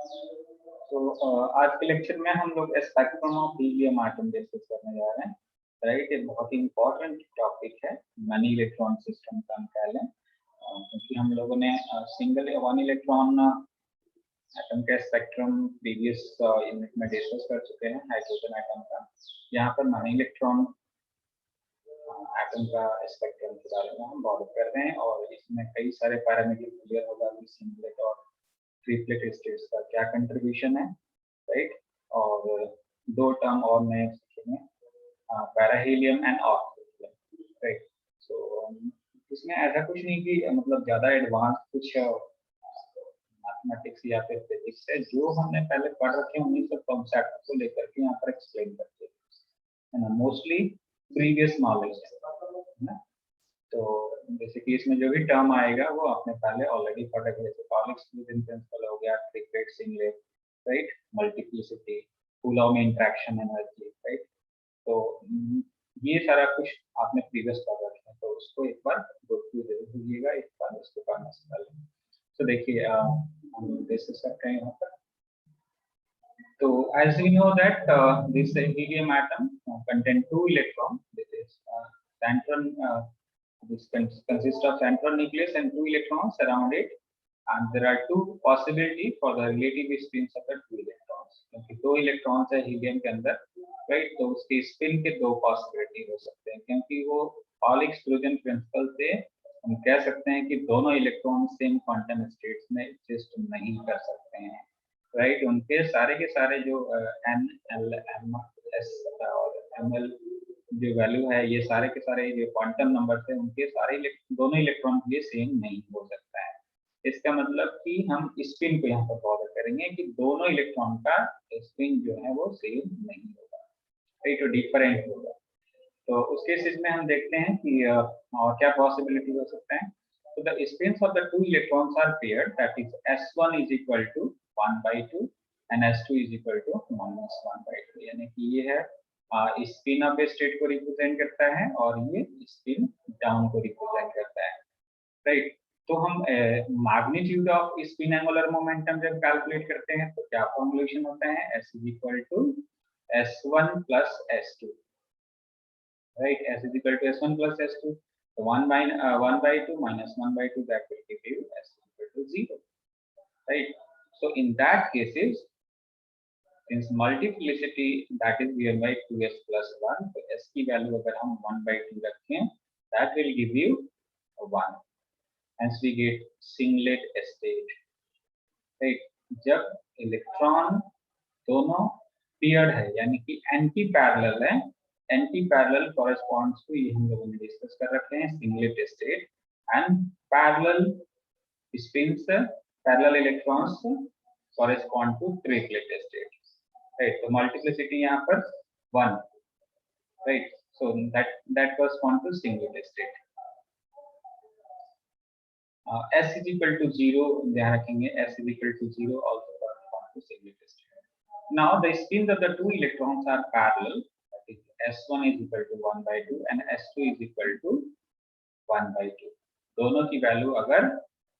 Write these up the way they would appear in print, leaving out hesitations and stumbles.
तो आज के लेक्चर में हम लोग spectrum of helium atom discuss करने जा रहे हैं। राइट, एक बहुत ही इंपॉर्टेंट टॉपिक है, मनी इलेक्ट्रॉन सिस्टम का हम कह लें, क्योंकि हम लोगों ने सिंगल या वन इलेक्ट्रॉन एटम का स्पेक्ट्रम प्रीवियस यूनिट में डिस्कस कर चुके हैं, हाइड्रोजन एटम का। यहाँ पर मनी इलेक्ट्रॉन एटम का स्पेक्ट्रम के बारे में हम बात कर रहे हैं और इसमें कई सारे पैरामीटर क्लियर होगा कि सिंगलेट और ट्रिपलेट स्टेट्स का क्या कंट्रीब्यूशन है। राइट, और दो टर्म और नए सीखेंगे, पैराहीलियम एंड ऑर्थिलियम। राइट, सो इसमें ऐसा कुछ नहीं कि मतलब ज्यादा एडवांस कुछ मैथमेटिक्स या फिर फिजिक्स है, जो हमने पहले पढ़ रखे हैं उन्हीं सब कॉन्सेप्ट को लेकर के यहाँ पर एक्सप्लेन करते हैं ना, मोस्टली प्रीवियस नॉलेज है ना। तो जैसे कि इसमें जो भी टर्म आएगा वो आपने पहले ऑलरेडी पढ़ रखे, जैसे पॉलिक एक्सक्लूजन प्रिंसिपल हो गया, triplet, singlet, right, multiplicity, Coulomb interaction energy. Right, तो ये सारा कुछ आपने प्रीवियस पढ़ रखे हैं, तो उसको एक बार गो थ्रू जरूर कीजिएगा एक बार उसको पढ़ने से पहले। तो देखिए हम डिस्कस करते हैं यहाँ पर। तो as we know that this helium atom contain two electrons. This is central. This consists of central nucleus and two electrons around it, and there are two possibilities for the relative spins of the two electrons. क्योंकि दो electrons है helium के अंदर, right, तो उसके spin के दो possibility हो सकते हैं, क्योंकि वो पॉलिक एक्सक्लूजन प्रिंसिपल से हम कह सकते हैं कि दोनों इलेक्ट्रॉन सेम क्वांटम स्टेट्स में एग्जिस्ट नहीं कर सकते हैं। राइट, उनके सारे के सारे जो एन एल एम एस और एम एल जो वैल्यू है, ये सारे के सारे जो क्वांटम नंबर है उनके सारे दोनों इलेक्ट्रॉन के लिए सेम नहीं हो सकता है। इसका मतलब कि हम स्पिन को यहाँ पर बॉदर करेंगे कि दोनों इलेक्ट्रॉन का स्पिन जो है वो सेम नहीं होगा, राइट, तो डिफरेंट होगा। तो उस केसेस में हम देखते हैं कि और क्या पॉसिबिलिटी हो सकता है। तो the spins of the two electrons are paired, that is s1 is equal to 1/2 and s2 is equal to -1/2, यानी कि ये है स्पिन ऑफ स्टेट को रिप्रेजेंट करता है और ये स्पिन डाउन को रिप्रेजेंट करता है। राइट, तो हम magnitude of spin angular momentum जब कैलकुलेट करते हैं तो क्या फॉर्मुलेशन होता है, s is equal to s1 plus s2। right, s is equal to s1 plus s2, so 1/2 minus 1/2, that will give you s equal to 0, right. So in that cases, since multiplicity that is given by 2s plus 1, तो s की वैल्यू अगर हम 1/2 रखें, that will give you 1, hence we get singlet state, right. जब electron दोनों paired है, यानी कि एंटी पैरेलल है, एंटी पैरेलल कॉरेस्पॉन्ड्स टू, ये हम लोगों ने डिस्कस कर रखे हैं, singlet state, and parallel spins, parallel electrons correspond to triplet state. Right, तो मल्टीप्लिसिटी यहाँ पर 1, right, so that correspond to singlet state. s is equal to 0 ध्यान रखेंगे, s is equal to 0 also correspond to singlet state. Now the spins of the two electrons are parallel, that is s1 is equal to 1/2 and s2 is equal to 1/2। दोनों की वैल्यू अगर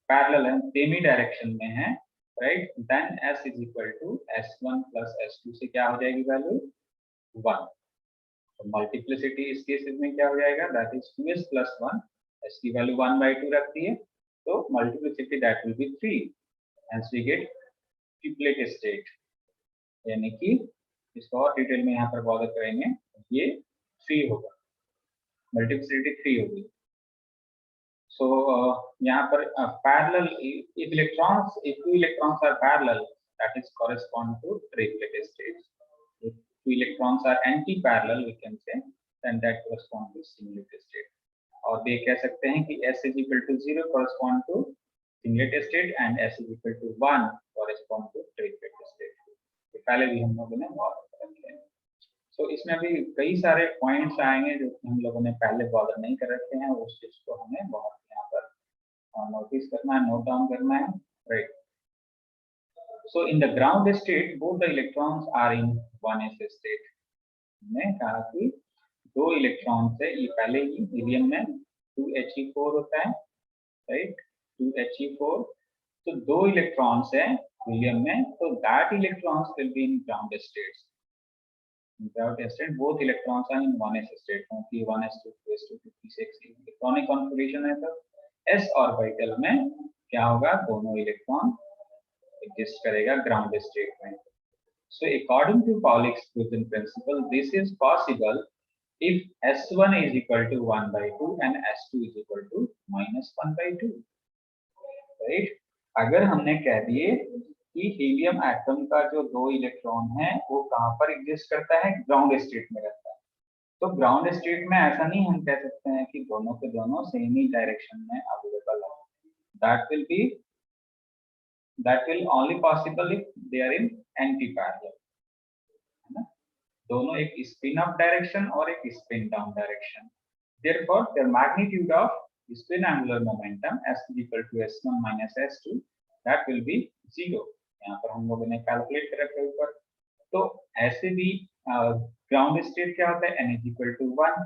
parallel है, same ही direction में है, right, then s is equal to s1 plus s2 से क्या हो जाएगी वैल्यू 1। तो मल्टीप्लिसिटी इस केस में क्या हो जाएगा, that is 2s plus 1, s की वैल्यू 1/2 रखती है, तो multiplicity that will B 3, hence we get triplet state, यानी कि इसको और डिटेल में यहाँ पर बॉदर करेंगे, ये 3 होगा, मल्टीप्लिसिटी 3 होगी। सो यहाँ पर parallel electrons, if two electrons are parallel, that is correspond to triplet states. If two electrons are anti-parallel, we can say, then that correspond to singlet state. और ये कह सकते हैं कि s is equal to 0 correspond to singlet state and s is equal to 1 correspond to triplet state। तो पहले भी हम लोगों ने बात कर हैं। सो इसमें भी कई सारे पॉइंट्स आएंगे जो हम लोगों ने पहले बॉदर नहीं कर रखे हैं, उस चीज को हमें बहुत यहाँ पर नोटिस करना है, नोट डाउन करना है, right. So in the ground state both the electrons are in 1s state. हमने कहा कि दो इलेक्ट्रॉन्स है, ये पहले ही हीलियम में 2He4 होता है, राइट, 2He4, तो दो इलेक्ट्रॉन्स है हीलियम में, तो that electrons will be in ground states. Without state, both electrons are in 1s state. क्योंकि 1s2 2s2 2p6 electronic configuration है, तो s ऑर्बिटल में क्या होगा, दोनों इलेक्ट्रॉन एग्जिस्ट करेगा ग्राउंड स्टेट में. So according to Pauli's principle, this is possible if S1 is equal to 1 by 2 and S2 is equal to minus 1 by 2. Right? अगर हमने कह दिए कि हीलियम एटम का जो 2 इलेक्ट्रॉन है वो कहाँ पर एग्जिस्ट करता है, ग्राउंड स्टेट में रहता है. तो ग्राउंड स्टेट में ऐसा नहीं हम कह सकते हैं कि दोनों के दोनों सेम ही डायरेक्शन में अवेलेबल है. that will only possible if they are in anti-parallel. दोनों एक स्पिन अप डायरेक्शन और एक spin down direction. Therefore, the magnitude of spin angular momentum s is equal to s1 minus s2, that will be 0. यहाँ पर हम लोगों ने calculate कर रखा है ऊपर. तो ऐसे भी ग्राउंड स्टेट क्या होता है, n is equal to 1,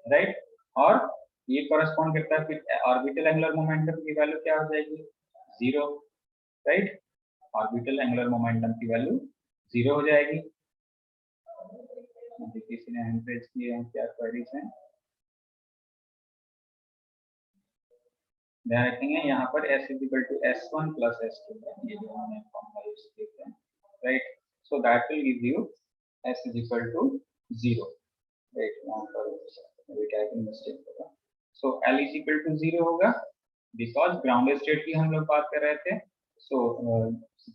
right. और ये कॉरेस्पॉन्ड करता है फिर ऑर्बिटल एंगुलर मोमेंटम की वैल्यू क्या हो जाएगी, 0, राइट. ऑर्बिटल एंगुलर मोमेंटम की वैल्यू 0 हो जाएगी. किसी ने हैंड रेज किए हैं, क्या क्वेरीज हैं, ध्यान रखेंगे. यहाँ पर s is equal to s1 plus s2 है, ये जो हमने फॉर्मूला यूज किया है, right. So that will give you s is equal to 0, right. यहाँ पर टाइपिंग मिस्टेक होगा. सो l is equal to 0 होगा बिकॉज ग्राउंड स्टेट की हम लोग बात कर रहे थे. सो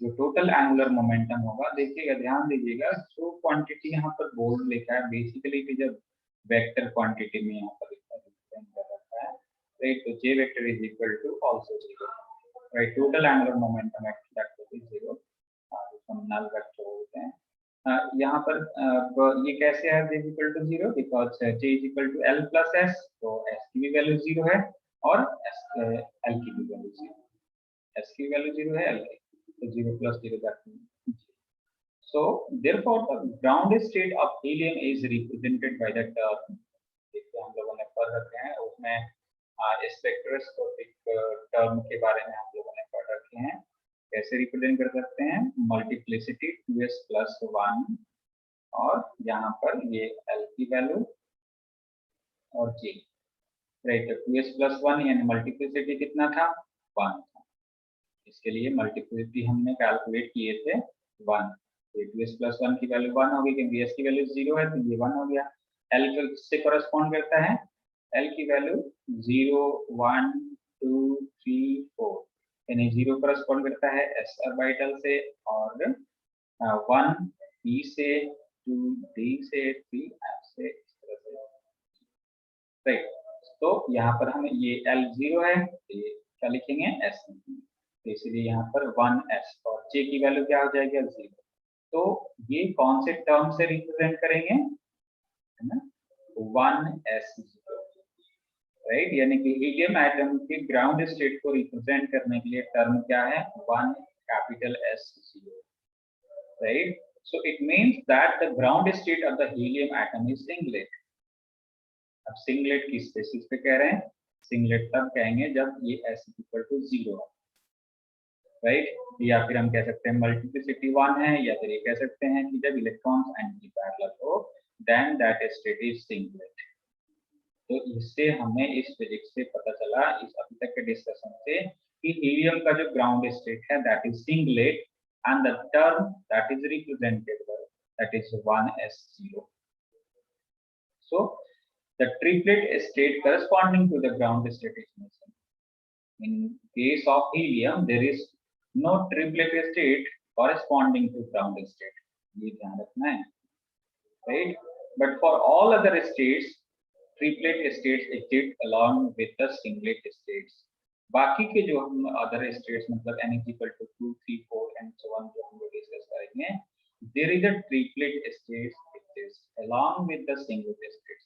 जो टोटल एंगुलर मोमेंटम होगा, देखिएगा ध्यान दीजिएगा, जो क्वांटिटी यहाँ पर बोल्ड लिखा है basically it is a vector quantity में यहाँ पर रिप्रेजेंट कर रखा है, राइट. तो j vector is equal to also 0, right. Total angular momentum that will be 0, जिसको हम नल वेक्टर बोलते हैं. यहाँ पर ये कैसे है j equal to 0, because j is equal to l plus s, तो s की भी वैल्यू 0 है और l की भी वैल्यू 0, s की वैल्यू 0 है, l की तो 0 plus 0 that means. So therefore the ground state of helium is represented by the term. देखिए हम लोगों ने पढ़ रखे हैं, उसमें स्पेक्ट्रोस्कोपिक टर्म के बारे में हम लोगों ने पढ़ रखे हैं. कैसे रिप्रेजेंट कर सकते हैं, मल्टीप्लिसिटी 2s plus 1 और यहाँ पर ये l की वैल्यू और j, राइट. 2s plus 1 यानी मल्टीप्लिसिटी कितना था, 1 था. इसके लिए मल्टीप्लिसिटी हमने कैलकुलेट किए थे 1, तो 2s plus 1 की वैल्यू 1 होगी क्योंकि s की वैल्यू 0 है, तो ये 1 हो गया. l किससे कॉरेस्पॉन्ड करता है, l की वैल्यू 0 1 2 3 4, यानी 0 कॉरेस्पॉन्ड करता है s ऑर्बिटल से, और 1 p से, 2 d से, 3 f से, इस तरह से, राइट. तो यहाँ पर हम ये l 0 है, ये क्या लिखेंगे, s लिखेंगे. इसलिए यहाँ पर 1s और j की वैल्यू क्या हो जाएगी, 0. तो ये कौन से टर्म से रिप्रेजेंट करेंगे, है ना, 1s0, राइट. यानी कि हीलियम एटम के ग्राउंड स्टेट को रिप्रेजेंट करने के लिए टर्म क्या है, 1 capital S0, right. So it means that the ground state of the helium atom is singlet. अब सिंगलेट किस बेसिस पे कह रहे हैं, सिंगलेट तब कहेंगे जब ये s इक्वल टू 0 है, राइट. या फिर हम कह सकते हैं मल्टीप्लिसिटी 1 है, या फिर ये कह सकते हैं कि जब इलेक्ट्रॉन्स एंटी पैरेलल हो then that state is singlet. तो इससे हमें इस फिजिक्स से पता चला, इस अभी तक के डिस्कशन से, कि हीलियम का जो ग्राउंड स्टेट है that is singlet and the term that is represented by that is 1s0. So the triplet state corresponding to the ground state is missing. In case of helium there is no triplet state corresponding to ground state. ये ध्यान रखना है, right? But for all other states, triplet states exist along with the singlet states. बाकी के जो हम other states मतलब n is equal to 2, 3, 4 and so on जो हम लोग डिस्कस करेंगे, there is a triplet states exist along with the singlet states.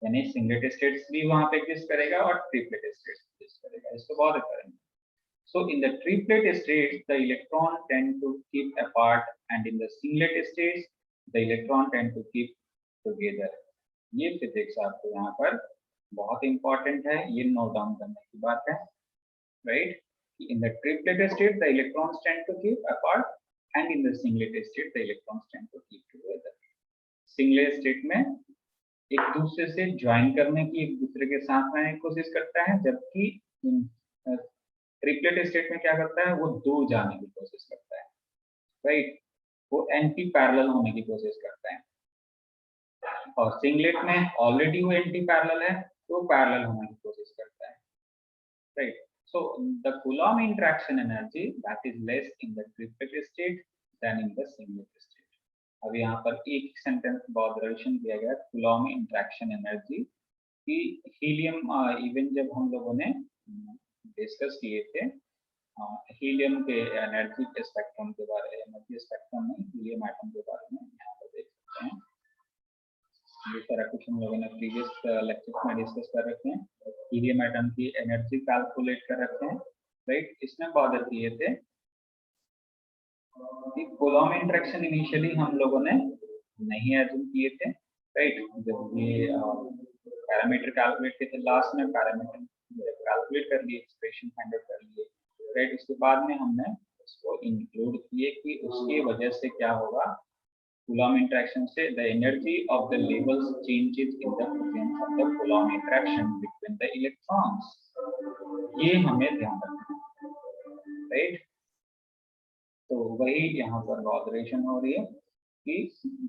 यानी सिंगलेट स्टेट्स भी वहां पे एग्जिस्ट करेगा और ट्रिपलेट स्टेट्स एग्जिस्ट करेगा. इसको बहुत करेंगे. So in the triplet states, the electron tend to keep apart, and in the singlet states, the electron tend to keep together. ये फिजिक्स आपको यहाँ पर बहुत इंपॉर्टेंट है, ये नोट डाउन करने की बात है, right. In the triplet state, the electrons tend to keep apart, and in the singlet state, the electrons tend to keep together. Singlet state में एक दूसरे से ज्वाइन करने की, एक दूसरे के साथ में आने की कोशिश करता है, जबकि ट्रिपलेट स्टेट में क्या करता है, वो दूर जाने की कोशिश करता है, राइट, वो एंटी पैरेलल होने की कोशिश करता है। और सिंगलेट में ऑलरेडी वो एंटी पैरेलल है, तो पैरेलल होने की कोशिश करता है, right. So the Coulomb interaction energy that is less in the triplet state than in the singlet state. अब यहाँ पर एक सेंटेंस बहुत रिलेशन किया गया Coulomb interaction energy कि हीलियम इवन जब हम लोगों ने डिस्कस किए थे हीलियम के एनर्जी के स्पेक्ट्रम के बारे में, एनर्जी स्पेक्ट्रम में हीलियम एटम के बारे में यहाँ पर देख सकते हैं। ये सारा कुछ हम लोगों ने प्रीवियस लेक्चर्स में डिस्कस कर रखे हैं। हीलियम एटम की एनर्जी कैलकुलेट कर रखे हैं, राइट। इसमें बॉदर किए थे कि कूलॉम इंटरेक्शन इनिशियली हम लोगों ने नहीं एज्यूम किए थे, राइट। जब ये पैरामीटर कैलकुलेट किए थे, लास्ट में पैरामीटर कैलकुलेट कर लिए, एक्सप्रेशन फाइंड आउट कर लिए, राइट। उसके बाद में हमने उसको इंक्लूड किए कि उसकी वजह से क्या होगा, Coulomb interaction से the energy of the labels changes in the presence of the Coulomb interaction between the electrons. ये हमें ध्यान रखना है, राइट। तो वही यहाँ पर ऑब्जर्वेशन हो रही है कि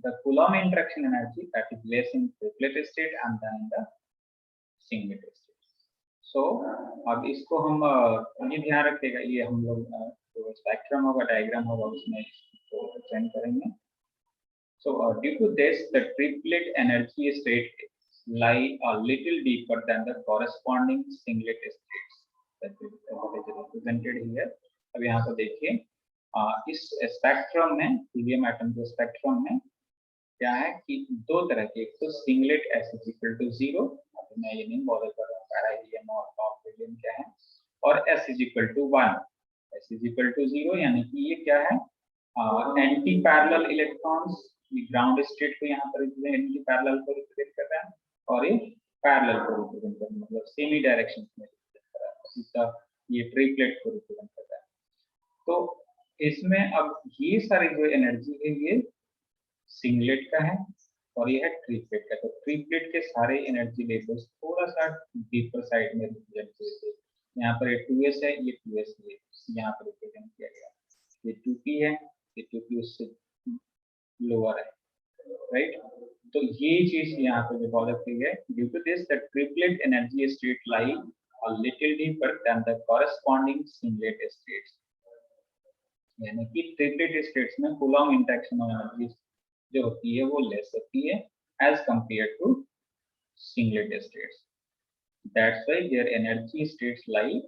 the Coulomb interaction energy that is less in triplet state and then in the singlet state. So अब इसको हम ये ध्यान रखेगा, ये हम लोग जो स्पेक्ट्रम होगा, डायग्राम होगा, उसमें इसको चेंज करेंगे। So due to this, the triplet energy state lie a little deeper than the corresponding singlet states that is represented here. अब यहाँ पर देखिए इस स्पेक्ट्रम में, हीलियम एटम के स्पेक्ट्रम में क्या है कि दो तरह के, एक तो singlet S is equal to 0, मैं ये नहीं बॉदर कर रहा हूँ, पैरा हीलियम और टॉप हीलियम क्या है, और S is equal to 1, S is equal to 0 यानी कि ये क्या है, anti parallel electrons, ground state को यहाँ पर एंटी पैरेलल को रिप्रेजेंट कर रहा है और ये पैरेलल को रिप्रेजेंट कर रहा है, मतलब सेमी डायरेक्शन में रिप्रेजेंट कर रहा है, इसका ये ट्रिपलेट को रिप्रेजेंट कर रहा है। तो इसमें अब ये सारी जो एनर्जी है ये सिंगलेट का है और ये है ट्रिपलेट का। तो ट्रिपलेट के सारे एनर्जी लेवल्स थोड़ा सा डीपर साइड में रिप्रेजेंट हुए थे। यहाँ पर 2s है, ये 2s है, यहाँ पर रिप्रेजेंट किया गया, ये 2p है, ये 2p उससे लोअर है, राइट। तो ये चीज यहाँ पे जो बॉदर की है, due to this the triplet energy state lie a little deeper than the corresponding singlet states, यानी कि ट्रिपलेट स्टेट्स में कूलॉम इंटरेक्शन एनर्जी जो होती है वो लेस होती है as compare to singlet states. That's why their energy states lie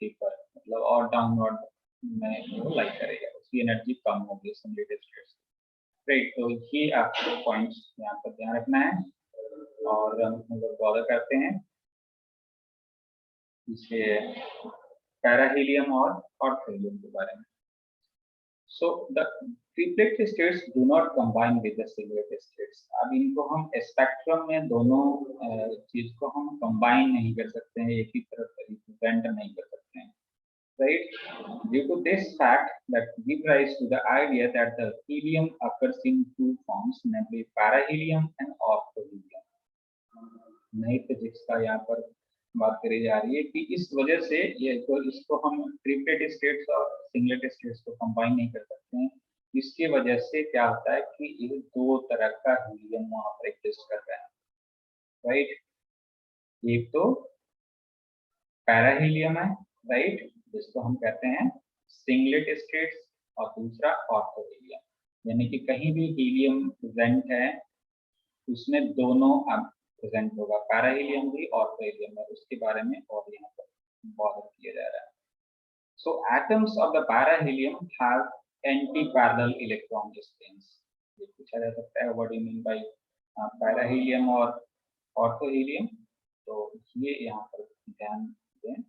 deeper, मतलब और डाउनवर्ड में वो लाई करेगा, उसकी एनर्जी कम होगी सिंगलेट स्टेट्स, राइट। तो ये आपको पॉइंट्स यहाँ पर ध्यान रखना है। और हम लोग बॉदर करते हैं इसके पैराहीलियम और ऑर्थोहीलियम के बारे में। So the triplet states do not combine with the singlet states. अब इनको हम स्पेक्ट्रम में दोनों चीज को हम कंबाइन नहीं कर सकते हैं, एक ही तरफ रिप्रेजेंट नहीं कर सकते हैं, right? Due to this fact that give rise to the idea that the helium occurs in two forms, namely parahelium and orthohelium. नई फिजिक्स का यहाँ पर बात करी जा रही है कि इस वजह से ये तो इसको हम ट्रिपलेट स्टेट्स और सिंगलेट स्टेट्स को कंबाइन नहीं कर सकते हैं। इसकी वजह से क्या होता है कि ये दो तरह का हीलियम वहाँ पर एग्जिस्ट कर रहा है, राइट। एक तो पैराहीलियम है, राइट, जिसको हम कहते हैं सिंगलेट स्टेट्स, और दूसरा ऑर्थोहीलियम, यानी कि कहीं भी हीलियम प्रेजेंट है उसमें दोनों अब प्रेजेंट होगा, पैराहीलियम भी ऑर्थोहीलियम है, उसके बारे में और यहाँ पर बॉदर किया जा रहा है। So atoms of the parahelium have anti parallel electron spins. ये पूछा जा सकता है what do you mean by parahelium और ऑर्थोहीलियम, तो ये यहाँ पर ध्यान दें।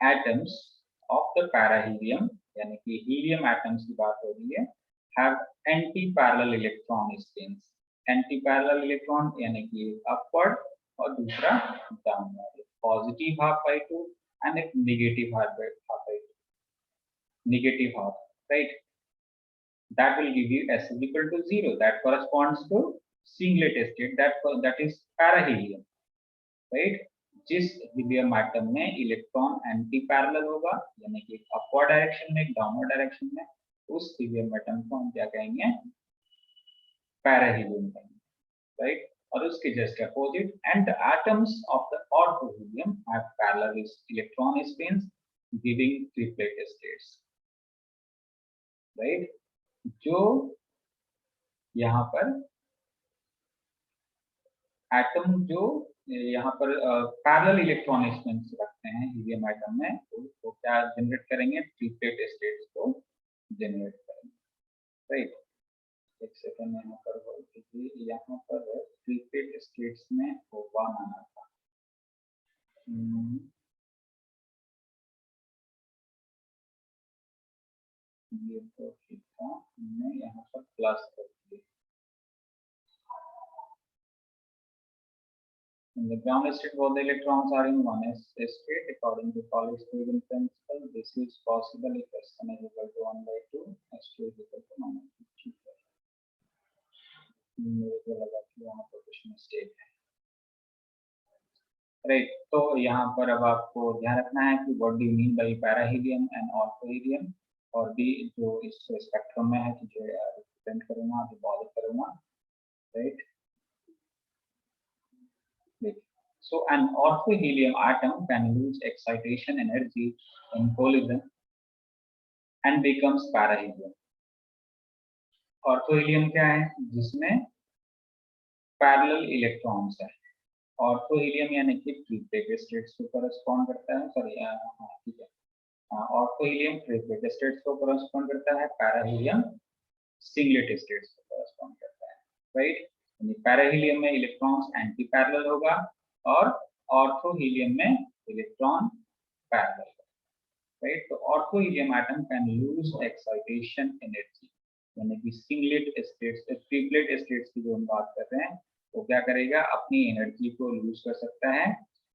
Atoms of the parahelium, यानी कि हीलियम एटम्स की बात हो रही है, have anti-parallel electron spins. Anti-parallel electron यानी कि upward और दूसरा downward, positive half by 2 and if negative half, right? That will give you S is equal to 0. That corresponds to singlet state. That is parahelium, right? जिस helium atom में electron anti parallel होगा, यानी कि upward direction में, downward direction में, उस helium atom को हम क्या कहेंगे? पैराहीलियम कहेंगे, राइट? और उसके just opposite, and the atoms of the orthohelium have parallel electron spins giving triplet states, right? जो यहाँ पर एटम जो यहाँ पर पैरेलल इलेक्ट्रॉन स्पिन्स रखते हैं हीलियम एटम में, तो क्या जनरेट करेंगे? ट्रिपलेट स्टेट्स को जनरेट करेंगे, राइट? एक सेकंड यहाँ पर होल्ड कीजिए। यहाँ पर ट्रिपलेट स्टेट्स में वन आना था, ये तो ठीक था, हमने यहाँ पर प्लस कर दिया। In the ground state, both the electrons are in one state according to Pauli's equilibrium principle. This is possible if S1 is equal to 1 by 2, S2 is equal to -2. मेरे को लगा कि यहाँ पर कुछ मिस्टेक है, राइट? तो यहाँ पर अब आपको ध्यान रखना है कि what do you mean by parahelium and orthohelium, और भी जो इस स्पेक्ट्रम में है तुझे रिप्रेजेंट करूंगा, अभी बॉर्डर करूंगा, right? So an orthohelium atom can lose excitation energy in collision and becomes parahelium. ऑर्थोहीलियम क्या है? जिसमें पैरेलल इलेक्ट्रॉन्स है। ऑर्थोहीलियम यानी कि ट्रिपलेट स्टेट्स को कॉरेस्पॉन्ड करता है, सॉरी ठीक है, ऑर्थोहीलियम ट्रिपलेट स्टेट्स को कॉरेस्पॉन्ड करता है, पैराहीलियम सिंगलेट स्टेट्स को कॉरेस्पॉन्ड करता है, राइट? पैराहीलियम में इलेक्ट्रॉन्स एंटी पैरेलल होगा और ऑर्थोहीलियम में इलेक्ट्रॉन पैरेलल, राइट? तो orthohelium atom can lose excitation energy, यानी कि सिंगलेट स्टेट्स, ट्रिपलेट स्टेट्स की जो हम बात कर रहे हैं, वो क्या करेगा? अपनी एनर्जी को लूज कर सकता है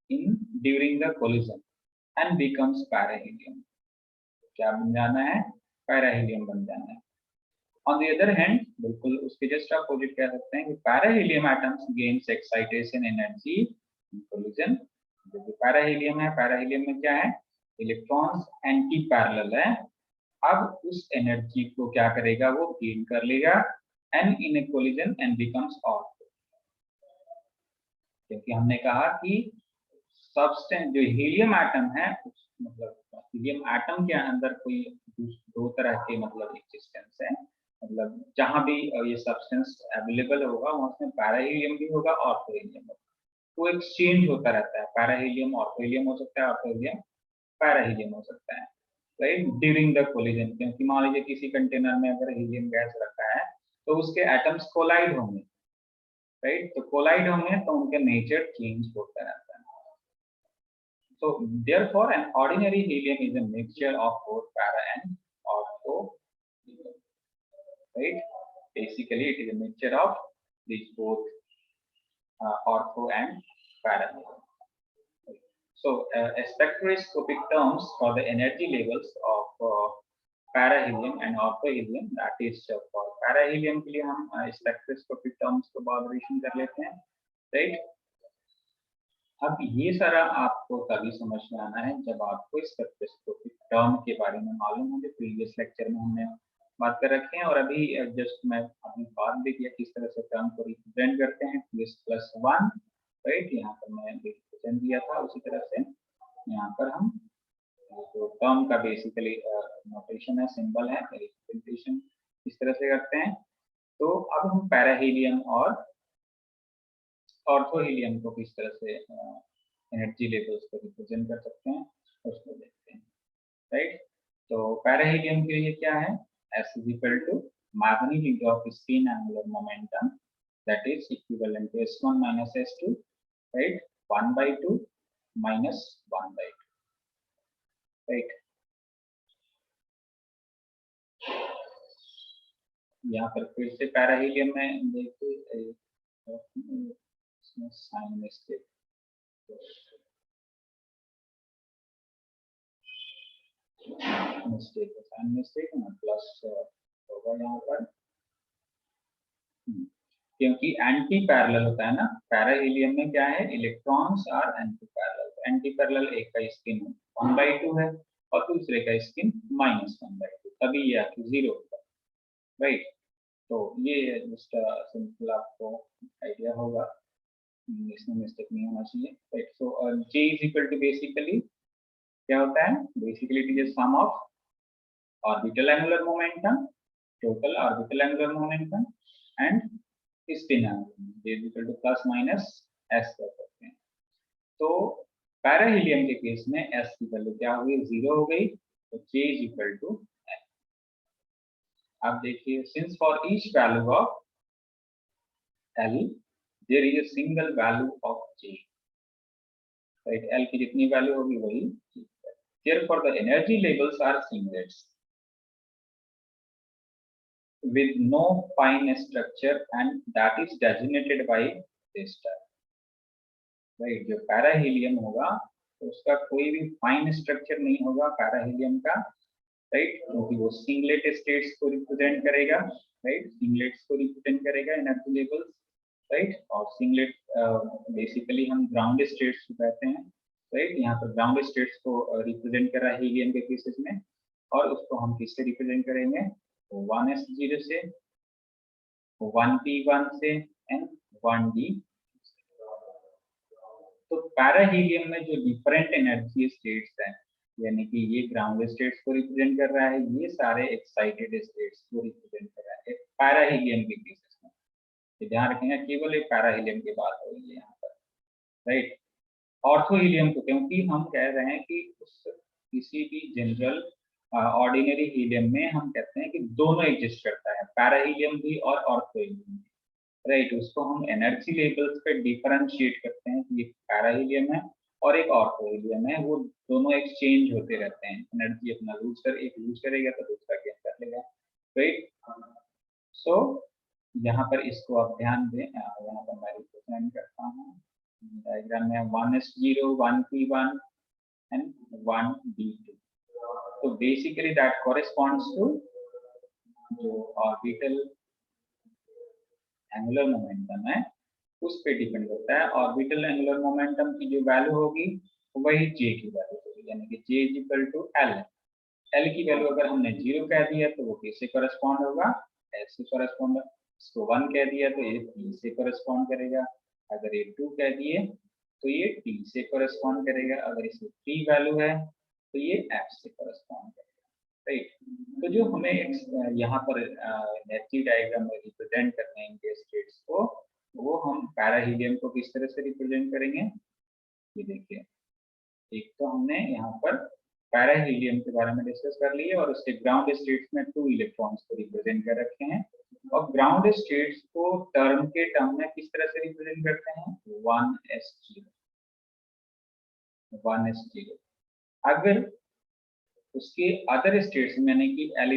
in during the collision and becomes parahelium. क्या बन जाना है? पैराहीलियम बन जाना है। On the other hand, बिल्कुल उसके जस्ट अपोजिट कह सकते हैं कि parahelium atoms gains excitation energy in collision. जो कि पैराहीलियम है, पैराहीलियम में क्या है? इलेक्ट्रॉन्स एंटी पैरेलल है। अब उस एनर्जी को क्या करेगा? वो गेन कर लेगा and in A collision and becomes ortho, क्योंकि हमने कहा कि सब्सटेंस जो हीलियम एटम है, मतलब हीलियम एटम के अंदर कोई दो तरह के मतलब एक्सिस्टेंस है, मतलब जहां भी ये सब्सटेंस अवेलेबल होगा वहां उसमें पैराहीलियम भी होगा, ऑर्थोहीलियम होगा, तो एक्सचेंज होता रहता है। पैराहीलियम ऑर्थोहीलियम हो सकता है, ऑर्थोहीलियम पैराहीलियम हो सकता है, राइट? ड्यूरिंग द कोलिजन, क्योंकि मान लीजिए किसी कंटेनर में अगर हीलियम गैस रखा है तो उसके एटम्स कोलाइड होंगे, राइट? तो कोलाइड होंगे तो उनके नेचर चेंज होता रहता है। So therefore an ordinary helium is a mixture of both para and ortho, right? Basically it is a mixture of these both ortho and para. So spectroscopic terms for the energy levels of parahelium and orthohelium, that is for parahelium के लिए हम spectroscopic terms को बॉर्डरेशन कर लेते हैं, right? अब ये सारा आपको तभी समझ में आना है जब आपको स्पेक्ट्रोस्कोपिक टर्म के बारे में मालूम होंगे। प्रीवियस लेक्चर में हमने बात कर रखे हैं और अभी जस्ट मैं अभी बात भी किया किस तरह से टर्म को रिप्रेजेंट करते हैं, PS+1, राइट? यहाँ पर मैं रिप्रेजेंट दिया था, उसी तरह से यहाँ पर हम जो टर्म का बेसिकली नोटेशन है, सिंबल है, रिप्रेजेंटेशन इस तरह से करते हैं। तो अब हम पैराहीलियम और ऑर्थोहीलियम को किस तरह से एनर्जी लेवल्स को रिप्रेजेंट कर सकते हैं उसको देखते हैं, राइट? तो पैराहीलियम के लिए क्या है? S is equal to magnitude of spin angular momentum, that is equivalent to S1 minus S2, right? 1 by 2 minus 1 by 2, right? यहाँ पर फिर से पैराहीलियम में देखिए साइन मिस्टेक, मिस्टेक है, साइन मिस्टेक है ना, प्लस होगा यहाँ पर, क्योंकि एंटी पैरेलल होता है ना, पैरा हीलियम में क्या है, electrons are anti parallel. Anti parallel एक का स्पिन 1/2 है और दूसरे का स्पिन -1/2, तभी ये आपकी 0 होगा, राइट। तो ये जस्ट सिंपल आपको आइडिया होगा, इसमें मिस्टेक नहीं होना चाहिए, right. So J is equal to basically क्या होता है, basically it is sum of orbital angular momentum, total orbital angular momentum and spin angle, J is equal to plus minus S कर सकते हैं। तो पैरा हीलियम के case में S की वैल्यू क्या हो गई, 0 हो गई, तो J is equal to N। आप देखिए, since for each value of L there is a single value of J, right. L की जितनी वैल्यू होगी वही J। Therefore the energy levels are singlets with no fine structure and that is designated by this term, right. जो para helium होगा तो उसका कोई भी फाइन स्ट्रक्चर नहीं होगा पैरा हीलियम का, राइट, क्योंकि वो सिंगलेट स्टेट्स को रिप्रेजेंट करेगा, राइट, सिंगलेट्स को रिप्रेजेंट करेगा एनर्जी लेवल्स, राइट। और सिंगलेट बेसिकली हम ग्राउंड स्टेट्स को कहते हैं, राइट। यहाँ पर ग्राउंड स्टेट्स को रिप्रेजेंट कर रहा है हीलियम के केसेस में, और उसको हम किससे रिप्रेजेंट करेंगे, 1s0 से, 1p1 से एंड 1d। तो पैरा हीलियम में जो डिफरेंट एनर्जी स्टेट्स हैं, यानी कि ये ग्राउंड स्टेट्स को रिप्रेजेंट कर रहा है, ये सारे एक्साइटेड स्टेट्स को रिप्रेजेंट कर रहा है पैरा हीलियम के केसेस में। तो ध्यान रखिएगा, केवल एक पैरा हीलियम की बात हो रही है यहाँ पर, राइट। ऑर्थो हीलियम को, क्योंकि हम कह रहे हैं कि उस किसी भी जनरल ऑर्डिनरी हीलियम में हम कहते हैं कि दोनों एग्जिस्ट करता है, पैरा हीलियम भी और ऑर्थो हीलियम भी, राइट। उसको हम एनर्जी लेवल्स पे डिफरेंशिएट करते हैं कि एक पैरा हीलियम है और एक ऑर्थो हीलियम है, वो दोनों एक्सचेंज होते रहते हैं, एनर्जी अपना एक लूज करेगा तो दूसरा गेन कर लेगा, राइट। सो यहाँ पर इसको आप ध्यान दें, यहाँ पर मैं रिप्रेजेंट करता हूँ डायग्राम में 1s0, 1p1 and 1d2। तो बेसिकली दैट कॉरेस्पॉन्ड्स टू जो ऑर्बिटल एंगुलर मोमेंटम है उस पे डिपेंड करता है। ऑर्बिटल एंगुलर मोमेंटम की जो वैल्यू होगी वही J की वैल्यू होगी, यानी कि J is equal to L। L की वैल्यू अगर हमने 0 कह दिया तो वो किससे कॉरेस्पॉन्ड होगा, S से कॉरेस्पॉन्ड। इसको 1 कह दिया तो ये P से कॉरेस्पॉन्ड करेगा, अगर ये 2 कह दिए तो ये T से कॉरेस्पॉन्ड करेगा, अगर इसमें 3 वैल्यू है तो ये F से कॉरेस्पॉन्ड करेगा, राइट। तो जो हमें यहाँ पर एनर्जी डायग्राम में रिप्रेजेंट करने हैं इनके स्टेट्स को, वो हम पैरा हीलियम को किस तरह से रिप्रेजेंट करेंगे, ये देखिए। एक तो हमने यहाँ पर पैरा हीलियम के बारे में डिस्कस कर लिए और उसके ग्राउंड स्टेट्स में 2 इलेक्ट्रॉन्स को रिप्रेजेंट कर रखे हैं, और ग्राउंड स्टेट्स को टर्म में किस तरह से रिप्रेजेंट करते हैं, 1s0, 1s0। अगर उसके अदर स्टेट्स यानी कि n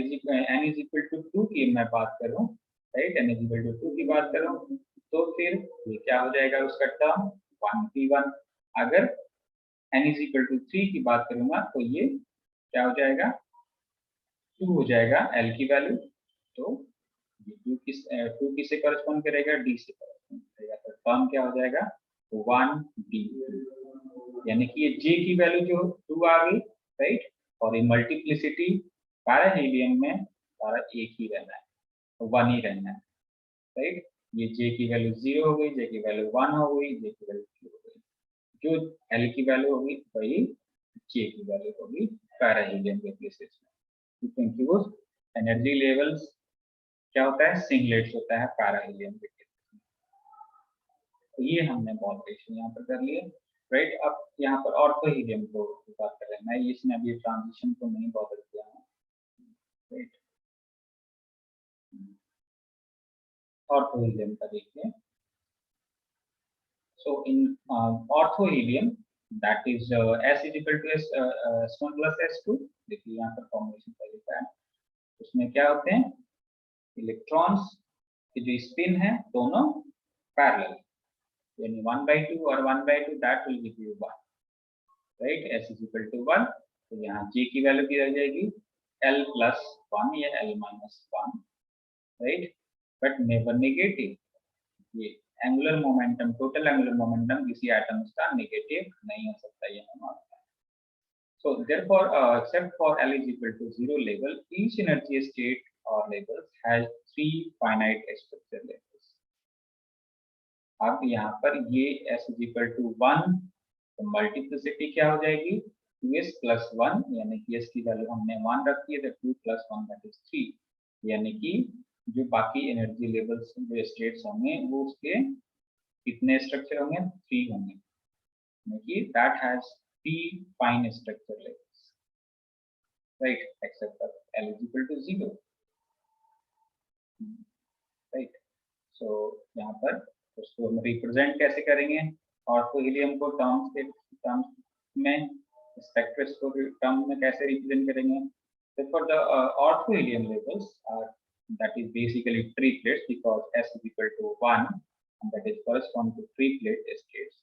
इज इक्वल टू 2 की मैं बात करूं, right, n is equal to 2 की बात करूं, तो फिर ये क्या हो जाएगा उसका टर्म 1p1। अगर n इज इक्वल टू 3 की बात करूंगा तो ये क्या हो जाएगा, 2 हो जाएगा L की वैल्यू, तो ये 2 किससे कॉरेस्पॉन्ड करेगा, D से कॉरेस्पॉन्ड करेगा, तो टर्म क्या हो जाएगा 1d, यानी कि ये J की वैल्यू जो 2 आ गई, राइट। और ये मल्टीप्लिसिटी पैरा हीलियम में सारा एक ही रहना है, 1 ही रहना है, राइट। ये J की वैल्यू 0 हो गई, J की वैल्यू 1 हो गई, J की वैल्यू 2 हो गई, जो L की वैल्यू होगी वही J की वैल्यू होगी पैरा हीलियम के केसेस में, क्योंकि वो एनर्जी लेवल्स क्या होता है, सिंगलेट्स होता है पैरा हीलियम के केसेस में। तो ये हमने मॉडरेशन यहाँ पर कर लिए, राइट। अब यहाँ पर ऑर्थो हीलियम को बात कर रहे हैं, मैं इसमें अभी ट्रांजिशन को नहीं बॉदर किया हूँ, राइट। ऑर्थो हीलियम का देखिए, so in ortho helium that is S is equal to S1 plus S2। देखिए यहाँ पर फॉर्मुलेशन का लिखा है, उसमें क्या होते हैं, इलेक्ट्रॉन्स की जो स्पिन है दोनों पैरेलल, यानी 1/2 और 1/2 that will give you 1, right. S is equal to 1 तो यहाँ G की वैल्यू की रह जाएगी L+1 या L-1, right, but never negative. ये angular momentum, total angular momentum किसी एटम्स का नेगेटिव नहीं हो सकता, ये हम मानते हैं। So therefore, except for L is equal to 0 level, each energy state or levels has 3 finite structure levels. अब यहाँ पर ये S is equal to 1, तो मल्टीप्लिसिटी क्या हो जाएगी 2s plus 1, यानी कि s की वैल्यू हमने 1 रखी है, तो 2 plus 1 that is 3, यानी कि जो बाकी एनर्जी लेवल्स जो स्टेट्स होंगे वो उसके कितने स्ट्रक्चर होंगे 3 होंगे, यानी कि that has 3 fine structure levels, right, except that L is equal to 0, right. So यहाँ पर उसको हम रिप्रेजेंट कैसे करेंगे, ऑर्थो हीलियम को टर्म्स में, स्पेक्ट्रोस्कोपिक टर्म में कैसे रिप्रेजेंट करेंगे। So for the ortho helium levels are, that is basically triplets, because S is equal to 1 and that is correspond to triplet states,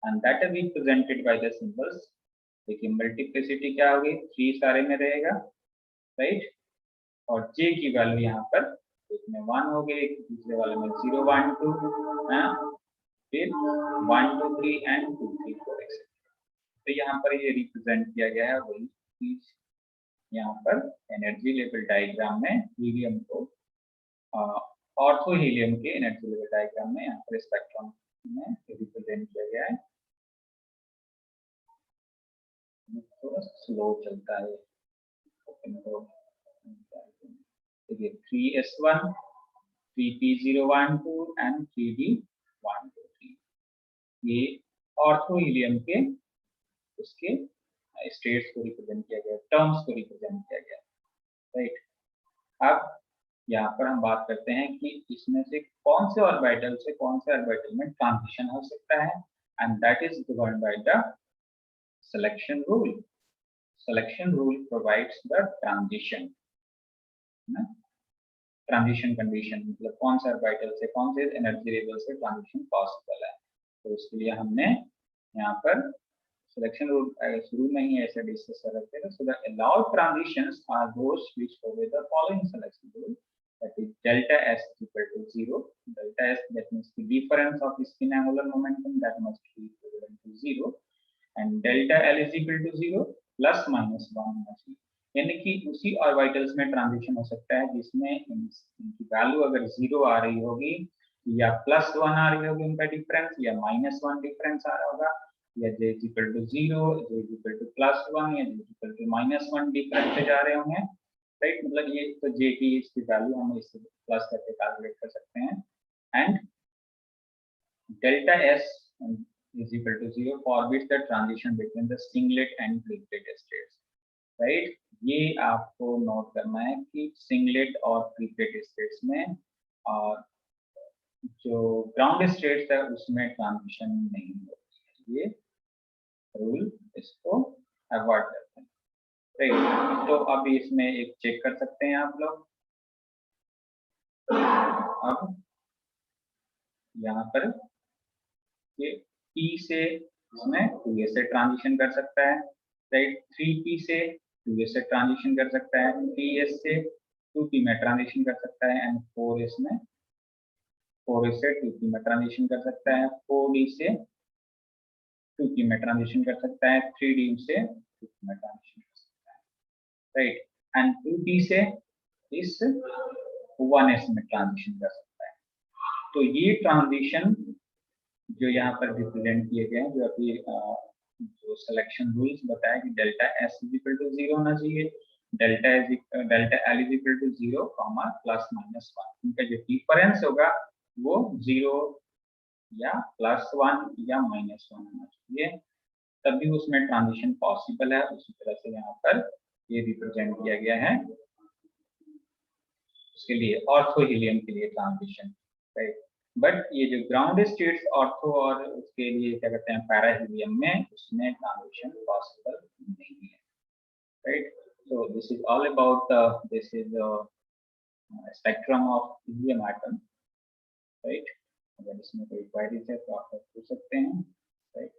and that is represented by the symbols। देखिए multiplicity क्या होगी 3 सारे में रहेगा, right, और J की value यहाँ पर एक में 1 हो गई, दूसरे वाले में 0 1 2, फिर 1 2 3 एंड 2 3 4 एक्सेट्रा। तो यहाँ पर ये रिप्रेजेंट किया गया है वही चीज यहाँ पर एनर्जी लेवल डायग्राम में हीलियम को, ऑर्थो हीलियम के एनर्जी लेवल डायग्राम में यहाँ पर स्पेक्ट्रम में रिप्रेजेंट किया गया है। थोड़ा स्लो चलता है, देखिए 3s1 3p012 एंड 3d123, ये ऑर्थो हीलियम के उसके स्टेट्स को रिप्रेजेंट किया गया, टर्म्स को रिप्रेजेंट किया गया, राइट। अब यहाँ पर हम बात करते हैं कि इसमें से कौन से ऑर्बिटल से कौन से ऑर्बिटल में ट्रांजिशन हो सकता है, and that is governed by the selection rule. Selection rule provides the transition, transition condition, मतलब कौन से ऑर्बिटल से कौन से एनर्जी लेवल से ट्रांजिशन पॉसिबल है। तो उसके लिए हमने यहाँ पर सिलेक्शन रूल शुरू में ही ऐसे डिस्कस कर रखे थे। So the allowed transitions are those which obey the following selection rule, that is delta S is equal to 0, delta S that means the difference of spin angular momentum that must be equivalent to 0, and delta L is equal to 0 plus minus 1 होना चाहिए, यानी कि उसी orbitals में transition हो सकता है जिसमें इनकी वैल्यू अगर 0 आ रही होगी या +1 आ रही होगी उनका डिफरेंस, या -1 डिफरेंस आ रहा होगा, या j is equal to 0, j is equal to +1 या j is equal to -1 difference पे जा रहे होंगे, राइट। मतलब ये तो j की इसकी वैल्यू हम इससे प्लस करके कैलकुलेट कर सकते हैं, and delta s is equal to 0 for which the transition between the singlet and triplet states, right. ये आपको नोट करना है कि सिंगलेट और ट्रिपलेट स्टेट्स में और जो ग्राउंड स्टेट्स है उसमें ट्रांजिशन नहीं होती है, ये रूल इसको अवॉइड करते हैं, राइट। तो अब इसमें एक चेक कर सकते हैं आप लोग। अब यहाँ पर ये P से इसमें 2s से ट्रांजिशन कर सकता है, राइट। 3p से 2s से ट्रांजिशन कर सकता है, 3s से 2p में ट्रांजिशन कर सकता है, एंड 4s में 4s से 2p में ट्रांजिशन कर सकता है, 4d से 2p में ट्रांजिशन कर सकता है, 3d से 2p में ट्रांजिशन कर सकता है, राइट। एंड 2p से इस 1s में ट्रांजिशन कर सकता है। तो ये ट्रांजिशन जो यहाँ पर रिप्रेजेंट किए गए हैं, जो अभी जो सिलेक्शन रूल्स बताया कि delta S is equal to 0 होना चाहिए, delta L is equal to 0, ±1, इनका जो डिफरेंस होगा वो 0 या +1 या -1 होना चाहिए, तभी उसमें ट्रांजिशन पॉसिबल है। उसी तरह से यहाँ पर ये रिप्रेजेंट किया गया है उसके लिए, ऑर्थो हीलियम के लिए ट्रांजिशन, राइट। बट ये जो ग्राउंड स्टेट्स ऑर्थो और उसके लिए क्या कहते हैं पैरा हीलियम में, उसमें ट्रांजिशन पॉसिबल नहीं है, right. So this is all about this is spectrum of helium atom, right. अगर इसमें कोई क्वेरीज है तो आप पूछ सकते हैं, राइट।